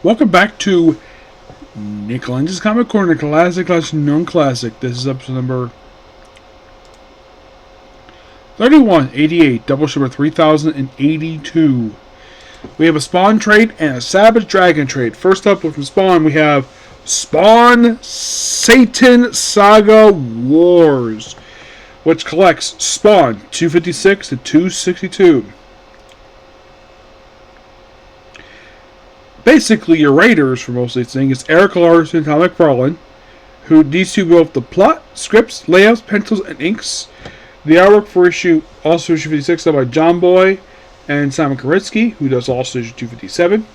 Welcome back to Nick Lenz's Comic Corner, classic / non-classic. This is episode number 3188, Doubleshot number 3082. We have a Spawn trade and a Savage Dragon trade. First up from Spawn, we have Spawn Satan Saga Wars, which collects Spawn 256 to 262. Basically, your writers for most of these things is Eric Larson and Tom McFarlane, who these two wrote the plot, scripts, layouts, pencils, and inks. The artwork for issue 56 done by John Boy and Simon Koritsky, who does also issue 257.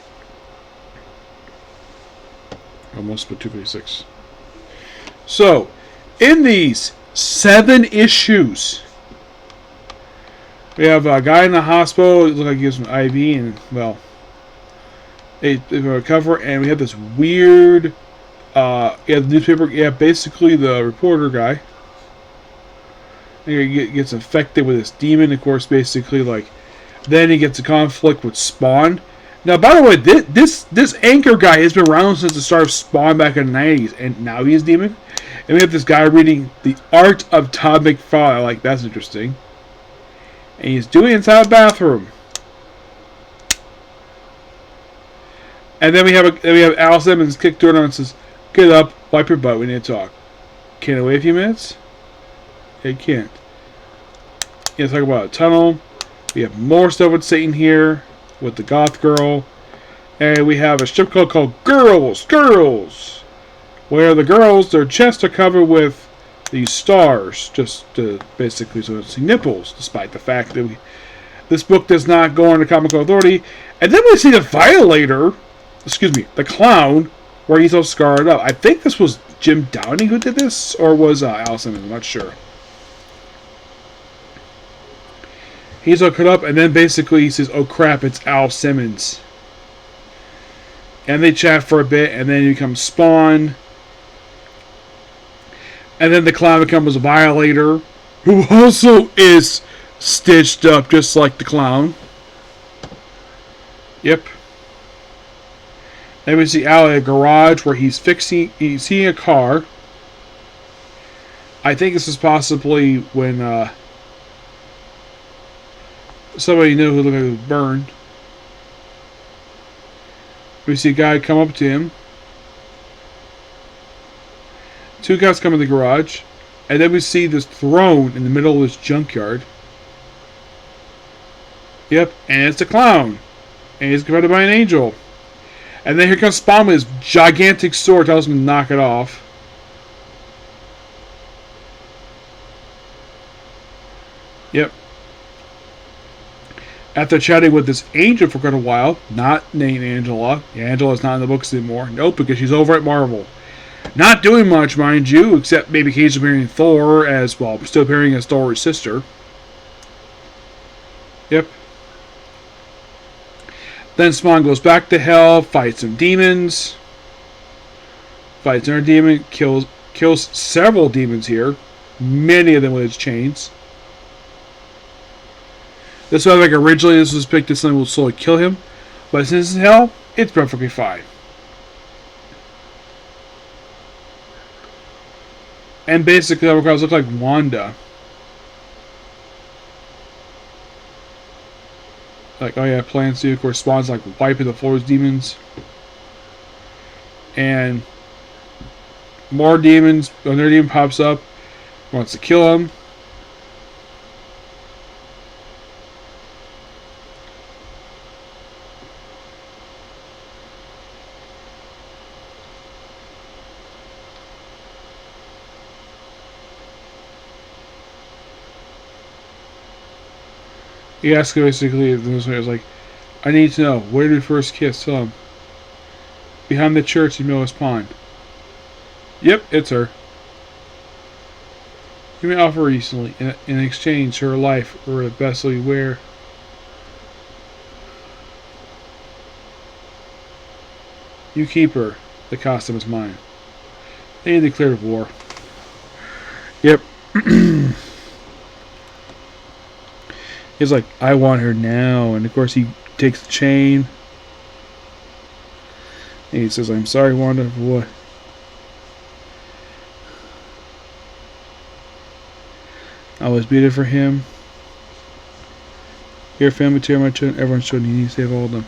Almost put 256. So, in these 7 issues, we have a guy in the hospital. It looks like he has an IV, and well, a cover, and we have this weird, the newspaper, basically the reporter guy. He gets infected with this demon, of course, basically, then he gets a conflict with Spawn. Now, by the way, this anchor guy has been around since the start of Spawn back in the 90s, and now he's demon. And we have this guy reading The Art of Tom McFarlane, that's interesting. And he's doing it inside a bathroom. And then we have Al Simmons kick door and says, "Get up, wipe your butt. We need to talk." Can I wait a few minutes? It can't. You talk about a tunnel. We have more stuff with Satan here, with the goth girl, and we have a strip club called Girls, where the girls, their chests are covered with these stars, just to basically so to see nipples, despite the fact that this book does not go under Comic Authority. And then we see the Violator. The clown, where he's all scarred up. I think this was Jim Downey who did this, or was Al Simmons, I'm not sure. He's all cut up, and then basically he says, "Oh crap, it's Al Simmons." And they chat for a bit, and then he becomes Spawn. And then the clown becomes a Violator, who also is stitched up just like the clown. Yep. Then we see Al at a garage where he's seeing a car. I think this is possibly when somebody knew who looked like it was burned. We see a guy come up to him. 2 guys come in the garage. And then we see this throne in the middle of this junkyard. Yep, and it's a clown. And he's confronted by an angel. And then here comes Spawn with his gigantic sword, tells him to knock it off. Yep. After chatting with this angel for quite a while, not named Angela. Angela's not in the books anymore. Nope, because she's over at Marvel. Not doing much, mind you, except maybe occasionally appearing Thor as, well, still appearing as Thor's sister. Yep. Then Spawn goes back to hell, fights some demons. Fights another demon, kills several demons here. Many of them with his chains. This was originally this was picked as something that will slowly kill him. But since it's hell, it's perfectly fine. And basically the crowds look like Wanda. Oh yeah, plans to, of course, Spawn's wiping the floor with demons. And more demons, another demon pops up, wants to kill him. He asks basically, "I need to know, where did we first kiss?" Tell him. "Behind the church in Miller's Pond." "Yep, it's her. You may offer recently, in exchange her life or a vessel you wear." "You keep her. The costume is mine." They declared war. Yep. He's like, "I want her now." And of course he takes the chain. And he says, I'm sorry, Wanda, for what? I was beat it for him. Your family, tear my children, everyone's children. You need to save all of them.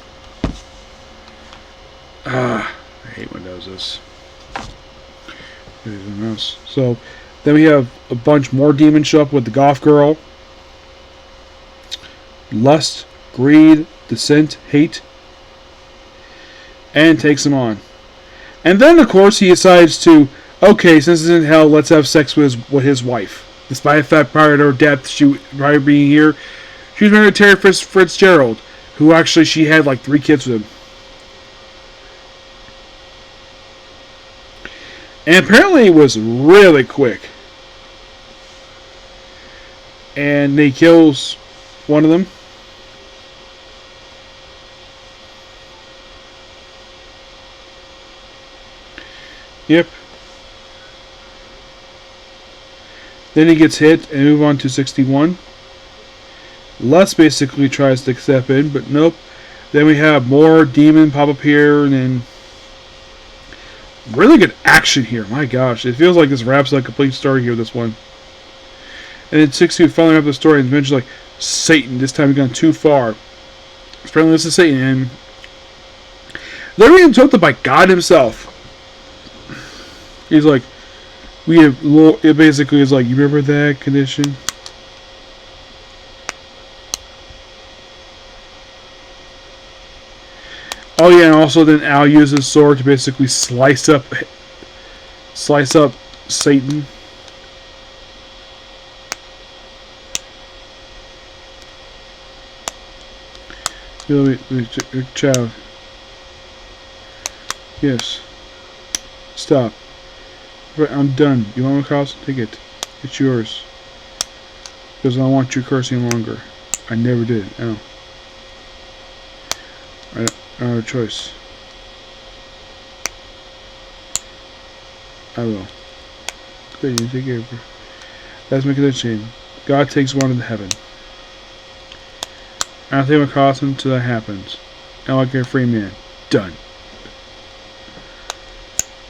I hate when it does this. So, then we have a bunch more demons show up with the goth girl. Lust, greed, dissent, hate. And takes him on. And then, of course, he decides to, okay, since it's in hell, let's have sex with his wife. Despite the fact prior to her death, prior to being here, she was married to Terry Fitzgerald, who actually she had like 3 kids with him. And apparently it was really quick. And he kills one of them. Yep. Then he gets hit and move on to 61. Lust basically tries to step in, but nope. Then we have more demon pop up here, and then really good action here. My gosh, it feels like this wraps like a complete story here. This one, and then 62 finally wraps the story and mentions like Satan. This time he's gone too far. Apparently this is Satan, and they're being insulted by God Himself. He's like, we have. It basically is like, you remember that condition? Oh yeah, and also then Al uses his sword to basically slice up Satan. Child. Yes. Stop. I'm done. You want my house? Take it. It's yours. Because I don't want you cursing longer. I never did. Oh. I don't have a choice. I will. Good, you take care of her. Let's make it a chain. God takes one into heaven. I don't think I'm across until that happens. Now I get a free man. Done.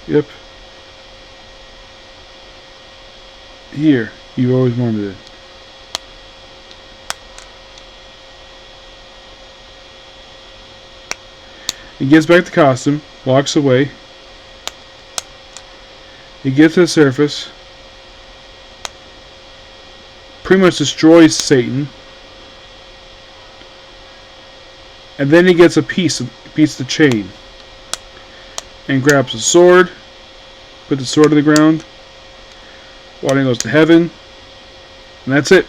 Yep. Here. You always wanted it. He gets back the costume, walks away. He gets to the surface. Pretty much destroys Satan. And then he gets a piece of the chain. And grabs a sword. Put the sword to the ground. Water goes to heaven. And that's it.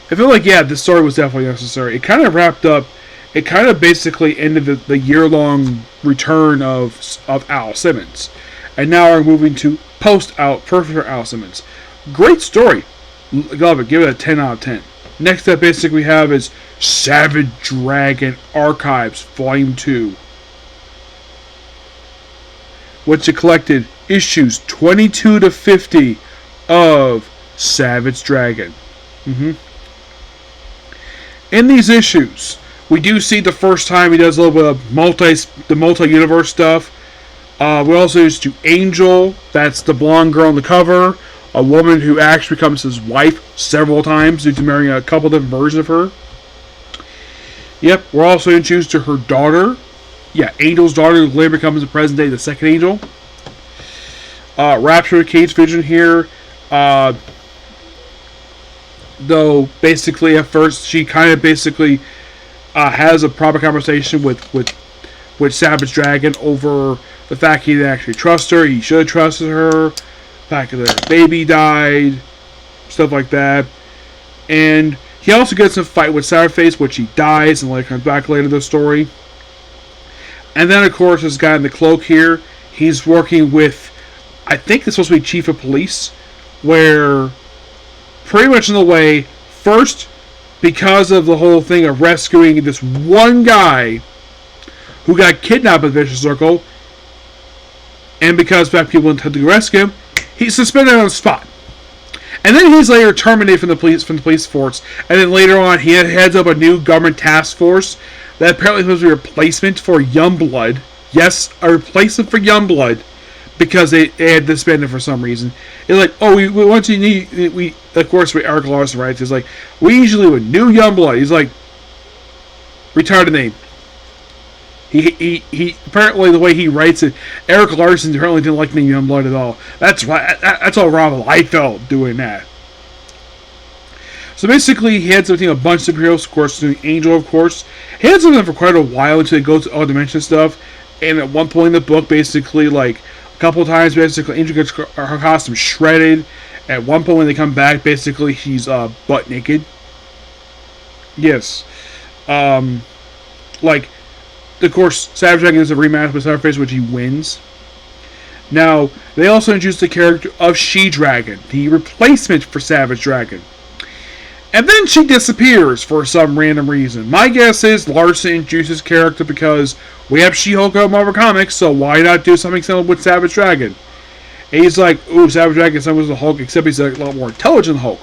I feel like, yeah, this story was definitely necessary. It kind of wrapped up. It kind of basically ended the year-long return of Al Simmons. And now we're moving to post-out, perfect for Al Simmons. Great story. Love it. Give it a 10 out of 10. Next up, basically, we have is Savage Dragon Archives, Volume 2. Which it collected issues 22 to 50 of Savage Dragon. In these issues, we do see the first time he does a little bit of multi-universe stuff. We also used to Angel, that's the blonde girl on the cover, a woman who actually becomes his wife several times due to marrying a couple different versions of her. Yep, we're also introduced to her daughter. Yeah, Angel's daughter, who later becomes the present day the second Angel. Rapture with Kate's vision here. Though, basically, at first, she kind of basically has a proper conversation with Savage Dragon over the fact he didn't actually trust her. He should have trusted her. The fact that her baby died. Stuff like that. And he also gets in a fight with Sourface, which he dies and comes back later in the story. And then, of course, this guy in the cloak here, he's working with, I think it's supposed to be Chief of Police, where pretty much in the way, first, because of the whole thing of rescuing this one guy who got kidnapped by the Vicious Circle, and because people intend to rescue him, he's suspended on the spot. And then he's later terminated from the police force, and then later on he heads up a new government task force that apparently was a replacement for Youngblood. Yes, a replacement for Youngblood, because they had disbanded for some reason. It's like, oh, we want you need we of course with Eric Larson writes, it's like, we usually would new Youngblood. He's like, retarded name. He apparently the way he writes it, Eric Larson apparently didn't like the name Youngblood at all. That's why that's all Rob Liefeld doing that. So basically, he had something a bunch of superheroes, of course, doing Angel, of course. He had something for quite a while until they go to all dimension stuff. And at one point in the book, basically, like a couple of times, basically, Angel gets her costume shredded. At one point when they come back, basically, she's butt naked. Yes. Like, of course, Savage Dragon is a rematch with Starface, which he wins. Now, they also introduced the character of She-Dragon, the replacement for Savage Dragon. And then she disappears for some random reason. My guess is Larson introduces character because we have She-Hulk on Marvel Comics, so why not do something similar with Savage Dragon? And he's like, ooh, Savage Dragon is similar to the Hulk, except he's a lot more intelligent than Hulk.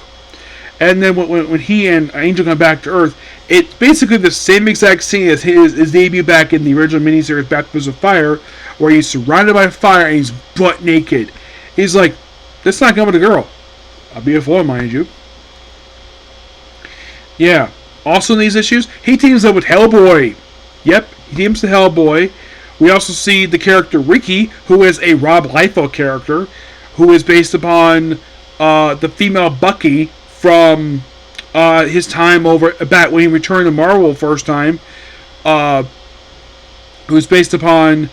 And then when he and Angel come back to Earth, it's basically the same exact scene as his debut back in the original miniseries Baptism of Fire, where he's surrounded by fire and he's butt naked. He's like, that's not coming to girl. A beautiful one, mind you. Yeah. Also in these issues, he teams up with Hellboy. Yep, he teams with Hellboy. We also see the character Ricky, who is a Rob Liefeld character, who is based upon the female Bucky from his time over back when he returned to Marvel first time. Who's based upon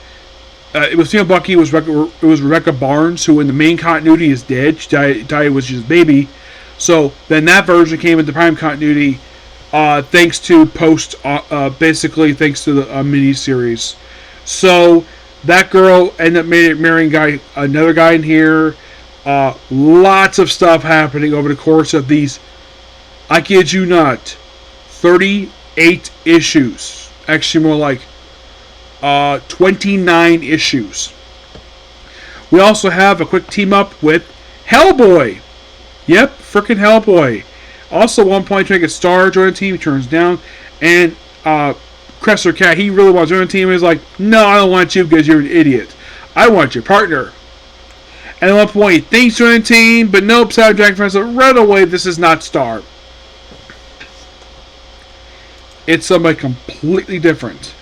it was female Bucky. It was Rebecca Barnes, who in the main continuity is dead. She died was just a baby. So then that version came into prime continuity, thanks to basically thanks to the miniseries. So that girl ended up marrying another guy in here. Lots of stuff happening over the course of these, I kid you not, 38 issues. Actually, more like 29 issues. We also have a quick team up with Hellboy. Yep, frickin' Hellboy. Also, at one point, trying to get Star join the team, he turns down. And Cressler Cat, he really wants to join the team. He's like, no, I don't want you because you're an idiot. I want your partner. And at one point, he thinks join the team, but nope, Savage Dragon finds out right away this is not Star. It's somebody completely different.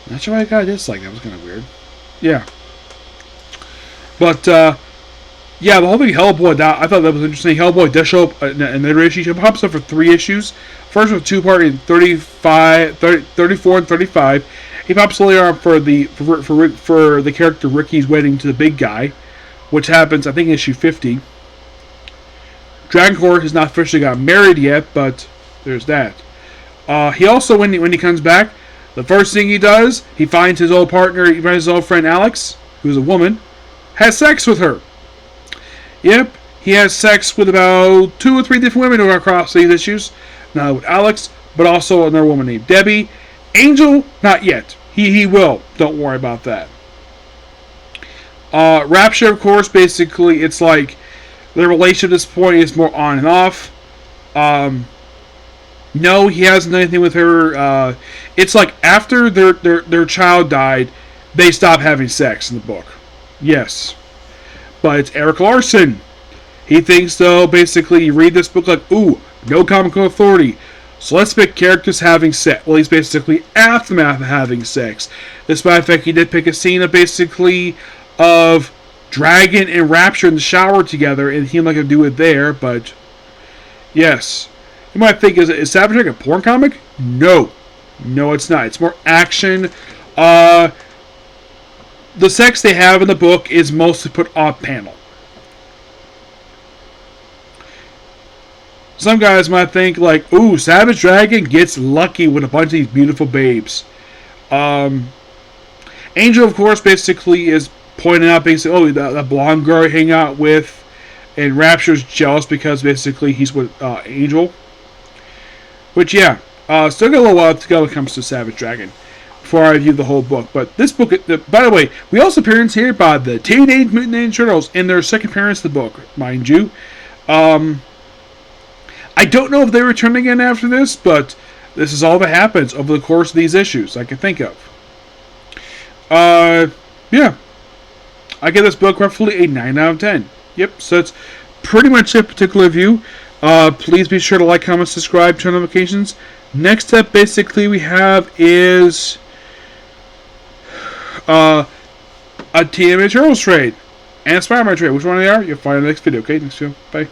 Not sure why I got a dislike. That was kind of weird. Yeah. But, yeah, the whole thing Hellboy, I thought that was interesting. Hellboy does show up in another issue. He pops up for 3 issues. First with 2-part in 34 and 35. He pops later on for the character Ricky's wedding to the big guy, which happens, I think, in issue 50. Dragoncore has not officially got married yet, but there's that. He also, when he comes back, the first thing he does, he finds his old partner, he finds his old friend Alex, who's a woman, has sex with her. Yep, he has sex with about 2 or 3 different women across these issues. Not with Alex, but also another woman named Debbie. Angel, not yet. He will. Don't worry about that. Rapture, of course, basically, it's like their relationship at this point is more on and off. No, he hasn't done anything with her. It's like after their child died, they stopped having sex in the book. Yes. But it's Eric Larson. He thinks, though, basically, you read this book like, ooh, no comic authority. So let's pick characters having sex. Well, he's basically aftermath of having sex. Despite the fact he did pick a scene of basically of Dragon and Rapture in the shower together, and he might have to do it there, but yes. You might think, is Savage Dragon a porn comic? No. No, it's not. It's more action. The sex they have in the book is mostly put off panel. Some guys might think like, ooh, Savage Dragon gets lucky with a bunch of these beautiful babes. Angel, of course, basically is pointing out basically, oh, that blonde girl I hang out with, and Rapture's jealous because basically he's with Angel. Which, yeah, still got a little while to go when it comes to Savage Dragon before I review the whole book. But this book, by the way, we also appearance here by the Teenage Mutant Ninja Turtles in their second appearance of the book, mind you. I don't know if they return again after this, but This is all that happens over the course of these issues I can think of. Yeah. I give this book roughly a 9 out of 10. Yep, so it's pretty much a particular view. Please be sure to like, comment, subscribe, turn notifications. Next up, basically, we have is a TMA Turtles trade and a Spider-Man trade. Which one they are, you'll find in the next video. Okay, next video. Bye.